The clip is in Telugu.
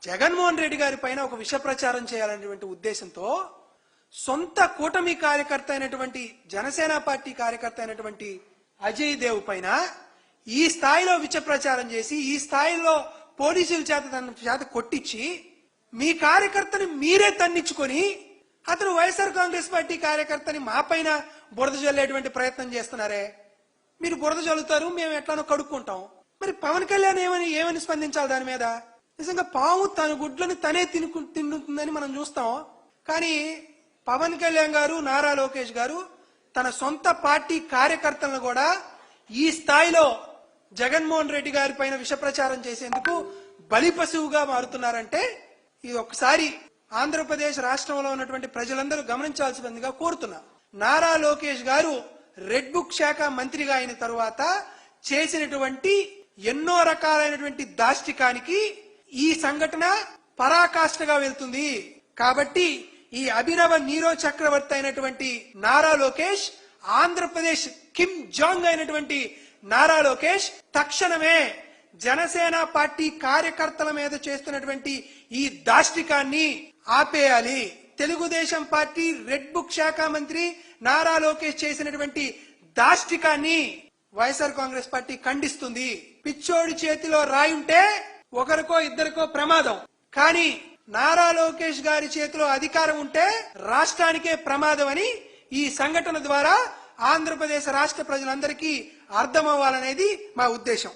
జగన్మోహన్ రెడ్డి గారి పైన ఒక విష ప్రచారం చేయాలనేటువంటి ఉద్దేశంతో సొంత కూటమి కార్యకర్త అయినటువంటి జనసేన పార్టీ కార్యకర్త అయినటువంటి అజయ్ దేవ్ పైన ఈ స్థాయిలో విష ప్రచారం చేసి ఈ స్థాయిలో పోలీసుల చేత కొట్టించి మీ కార్యకర్తని మీరే తన్నించుకొని అతను వైఎస్ఆర్ కాంగ్రెస్ పార్టీ కార్యకర్తని మా పైన బురద జల్లేటువంటి ప్రయత్నం చేస్తున్నారే. మీరు బురద జల్లుతారు, మేము ఎట్లానో కడుక్కుంటాం. మరి పవన్ కళ్యాణ్ ఏమని స్పందించాలి దాని మీద? నిజంగా పాము తన గుడ్లను తనే తిన్నుతుందని మనం చూస్తాం. కానీ పవన్ కళ్యాణ్ గారు, నారా లోకేష్ గారు తన సొంత పార్టీ కార్యకర్తలను కూడా ఈ స్థాయిలో జగన్మోహన్ రెడ్డి గారి పైన విష ప్రచారం చేసేందుకు బలి పశువుగా మారుతున్నారంటే ఇది ఒకసారి ఆంధ్రప్రదేశ్ రాష్ట్రంలో ఉన్నటువంటి ప్రజలందరూ గమనించాల్సిందిగా కోరుతున్నా. నారా లోకేష్ గారు రెడ్ బుక్ శాఖ మంత్రిగా అయిన తరువాత చేసినటువంటి ఎన్నో రకాలైనటువంటి దాష్టికానికి ఈ సంఘటన పరాకాష్ఠగా వెళ్తుంది. కాబట్టి ఈ అభినవ నీరో చక్రవర్తి అయినటువంటి నారా లోకేష్, ఆంధ్రప్రదేశ్ కిమ్ జాంగ్ అయినటువంటి నారా లోకేష్ తక్షణమే జనసేన పార్టీ కార్యకర్తల మీద చేస్తున్నటువంటి ఈ దాష్టికాన్ని ఆపేయాలి. తెలుగుదేశం పార్టీ రెడ్ బుక్ శాఖ మంత్రి నారా లోకేష్ చేసినటువంటి దాష్టికాన్ని వైఎస్ఆర్ కాంగ్రెస్ పార్టీ ఖండిస్తుంది. పిచ్చోడి చేతిలో రాయి ఉంటే ఒకరికో ఇద్దరికో ప్రమాదం, కానీ నారా లోకేష్ గారి చేతిలో అధికారం ఉంటే రాష్ట్రానికే ప్రమాదం అని ఈ సంఘటన ద్వారా ఆంధ్రప్రదేశ్ రాష్ట్ర ప్రజలందరికీ అర్థమవ్వాలనేది మా ఉద్దేశం.